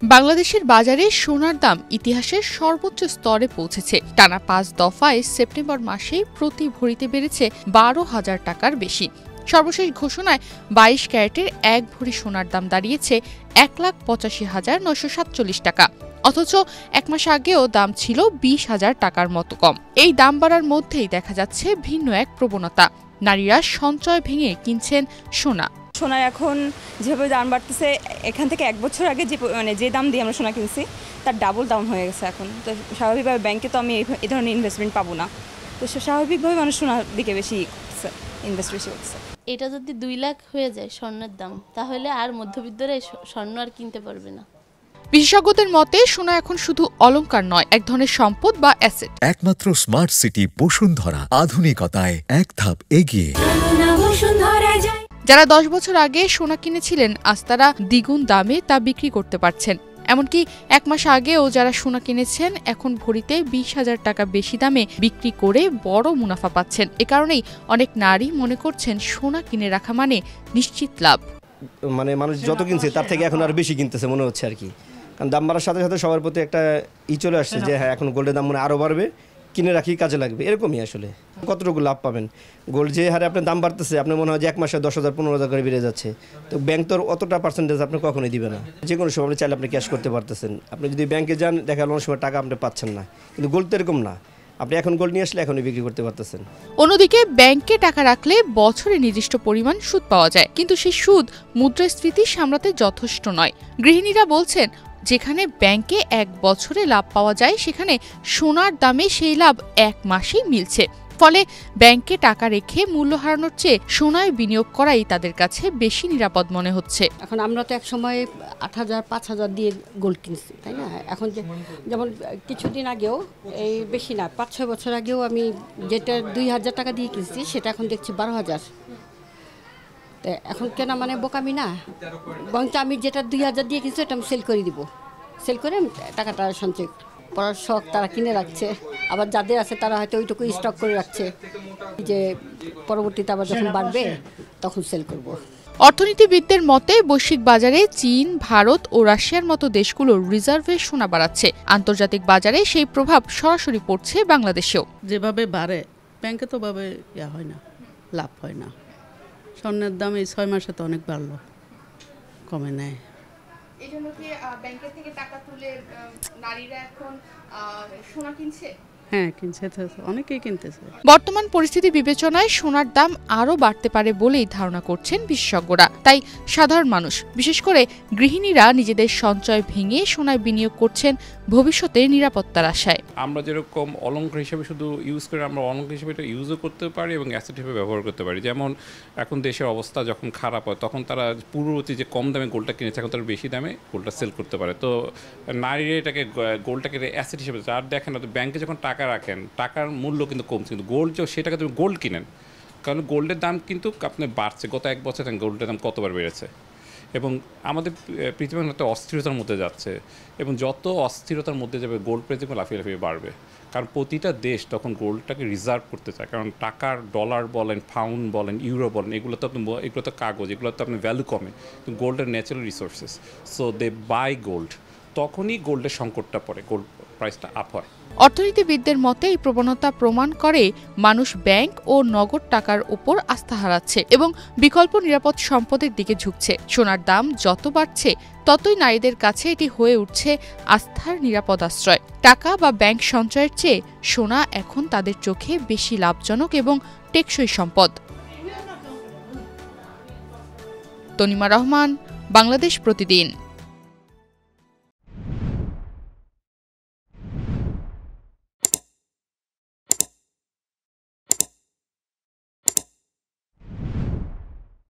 বাংলাদেশের বাজারে সোনার দাম ইতিহাসের সর্বোচ্চ স্তরে পৌঁছেছে। টানা ৫ দফায় সেপ্টেম্বর মাসে প্রতি ভরিতে বেড়েছে ১২,০০০ টাকার বেশি। সর্বশেষ ঘোষণায় ২২ ক্যারেটের ১ ভরি সোনার দাম দাঁড়িয়েছে ১,৮৫,৯৪৭ টাকা। অথচ এক মাস আগেও দাম ছিল ২০,০০০ টাকার মতো কম। এই দাম বাড়ার মধ্যেই দেখা যাচ্ছে ভিন্ন এক প্রবণতা। নারীরা সঞ্চয় ভেঙে কিনছেন সোনা। সোনার এখন যেভাবে দাম বাড়তেছে, এখান থেকে ১ বছর আগে যে দাম দিয়ে আমরা সোনা কিনছি তার ডাবল দাম হয়ে গেছে এখন। তো স্বাভাবিকভাবে ব্যাংকে তো আমি এই ধরনের ইনভেস্টমেন্ট পাবো না। তো স্বাভাবিকভাবে মানুষ সোনার দিকে বেশি ইনভেস্ট বেশি করছে। এটা যদি ২ লাখ হয়ে যায় স্বর্ণের দাম, তাহলে আর মধ্যবিত্তরা স্বর্ণ আর কিনতে পারবে না। বিশেষজ্ঞদের মতে সোনা এখন শুধু অলংকার নয়, এক ধরনের সম্পদ বা অ্যাসেট। একমাত্র স্মার্ট সিটি বসুন্ধরা, আধুনিকতায় এক ধাপ এগিয়ে। যারা ১০ বছর আগে সোনা কিনেছিলেন, আজ তারা দ্বিগুণ দামে তা বিক্রি করতে পারছেন। এমনকি এক মাস আগেও যারা সোনা কিনেছেন, এখন ভরিতে ২০,০০০ টাকা বেশি দামে বিক্রি করে বড় মুনাফা পাচ্ছেন। এ কারণেই অনেক নারী মনে করছেন সোনা কিনে রাখা মানে নিশ্চিত লাভ। মানে মানুষ যত কিনছে তার থেকে এখন আর বেশি কিনতেছে মনে হচ্ছে আর কি। কারণ দাম বাড়ার সাথে সাথে সবার প্রতি একটা চলে আসছে যে হ্যাঁ, এখন গোল্ডের দাম মনে আরও বাড়বে, কিনে রাখি, কাজে লাগবে। এরকমই আসলে কতটুকু লাভ পাবেন। গোল্ড যে হারে আপনার দাম বাড়তেছে, আপনার মনে হয় যে এক মাসে ১০,০০০ ১৫,০০০ করে বেড়ে যাচ্ছে। তো ব্যাংক তো অতটা পার্সেন্টেজ আপনি কখনোই দিবে না। যে কোনো সময় আপনি চাইলে আপনি ক্যাশ করতে পারতেছেন। আপনি যদি ব্যাংকে যান, দেখা গেল অনেক সময় টাকা আপনি পাচ্ছেন না। কিন্তু গোল্ড তো এরকম না, আপনি এখন গোল্ড নিয়ে আসলে এখনই বিক্রি করতে পারতেছেন। অন্যদিকে ব্যাংকে টাকা রাখলে বছরে নির্দিষ্ট পরিমাণ সুদ পাওয়া যায়, কিন্তু সেই সুদ মুদ্রাস্ফীতি সামলাতে যথেষ্ট নয়। গৃহিণীরা বলছেন, যেখানে ব্যাংকে ১ বছরে লাভ পাওয়া যায়, সেখানে সোনার দামে সেই লাভ ১ মাসেই মিলছে। ফলে ব্যাংকে টাকা রেখে মূল্য হারানোর চেয়ে সোনায় বিনিয়োগ করাই তাদের কাছে বেশি নিরাপদ মনে হচ্ছে। এখন আমরা তো এক সময় ৮,০০০ ৫,০০০ দিয়ে গোল্ড কিনছি, তাই না? এখন যেমন কিছুদিন আগেও, এই বেশি না ৫-৬ বছর আগেও আমি যেটা ২,০০০ টাকা দিয়ে কিনছি, সেটা এখন দেখছি ১২,০০০। তো এখন কেনা মানে বোকামি না, বরঞ্চ আমি যেটা ২,০০০ দিয়ে কিনছি ওটা আমি সেল করে দিব। সেল করে টাকাটা সঞ্চয় পড়ার শখ তারা কিনে রাখছে। আবার যাদের আছে তারা হয়তো ওইটুকু স্টক করে রাখছে, যে পরবর্তীতে আবার যখন বাড়বে তখন সেল করব। অর্থনীতিবিদদের মতে বৈশ্বিক বাজারে চীন, ভারত ও রাশিয়ার মতো দেশগুলোর রিজার্ভে সোনা বাড়াচ্ছে। আন্তর্জাতিক বাজারে সেই প্রভাব সরাসরি পড়ছে বাংলাদেশেও। যেভাবে বাড়ে ব্যাংকে তো ভাবে হয় না, লাভ হয় না। স্বর্ণের দাম এই ৬ মাসে তো অনেক বাড়লো, কমে নেয়। এই জন্য কি ব্যাংকের থেকে টাকা তুলে নারীরা এখন সোনা কিনছে? হ্যাঁ, কিনছে, অনেকেই কিনতেছে। বর্তমান পরিস্থিতি বিবেচনায় সোনার দাম আরও বাড়তে পারে বলেই ধারণা করছেন বিশেষজ্ঞরা। তাই সাধারণ মানুষ, বিশেষ করে গৃহিণীরা নিজেদের সঞ্চয় ভেঙে সোনায় বিনিয়োগ করছেন ভবিষ্যতের নিরাপত্তার আশায়। আমরা যেরকম অলংকার হিসেবে শুধু ইউজ করে, আমরা অলংকার হিসেবে এটা ইউজও করতে পারি এবং অ্যাসেট হিসেবে ব্যবহার করতে পারি। যেমন এখন দেশের অবস্থা যখন খারাপ হয়, তখন তারা পূর্ববর্তী যে কম দামে গোল্ডটা কিনেছে, এখন তারা বেশি দামে গোল্ডটা সেল করতে পারে। তো নারীরা এটাকে গোল্ডটাকে অ্যাসেট হিসেবে, আর দেখেন না তো ব্যাংকে যখন টাকা রাখেন, টাকার মূল্য কিন্তু কমছে, কিন্তু গোল্ড সেটাকে তুমি গোল্ড কিনেন, কারণ গোল্ডের দাম কিন্তু আপনার বাড়ছে। গত ১ বছর গোল্ডের দাম কতবার বেড়েছে। এবং আমাদের পৃথিবী একটা অস্থিরতার মধ্যে যাচ্ছে, এবং যত অস্থিরতার মধ্যে যাবে গোল্ড প্রাইস লাফিয়ে লাফিয়ে বাড়বে। কারণ প্রতিটা দেশ তখন গোল্ডটাকে রিজার্ভ করতে চায়, কারণ টাকার ডলার বলেন, পাউন্ড বলেন, ইউরো বলেন, এগুলো তো কাগজ, এগুলো তো আপনার ভ্যালু কমে, কিন্তু গোল্ডের natural resources, so they buy gold. তখনই গোল্ডের সংকটটা পড়ে, গোল্ড প্রাইসটা আপ হয়। অর্থনীতিবিদদের মতে এই প্রবণতা প্রমাণ করে মানুষ ব্যাংক ও নগদ টাকার উপর আস্থা হারাচ্ছে এবং বিকল্প নিরাপদ সম্পদের দিকে ঝুঁকছে। সোনার দাম যত বাড়ছে, ততই নারীদের কাছে এটি হয়ে উঠছে আস্থার নিরাপদ আশ্রয়। টাকা বা ব্যাংক সঞ্চয়ের চেয়ে সোনা এখন তাদের চোখে বেশি লাভজনক এবং টেকসই সম্পদ। তনিমা রহমান, বাংলাদেশ প্রতিদিন।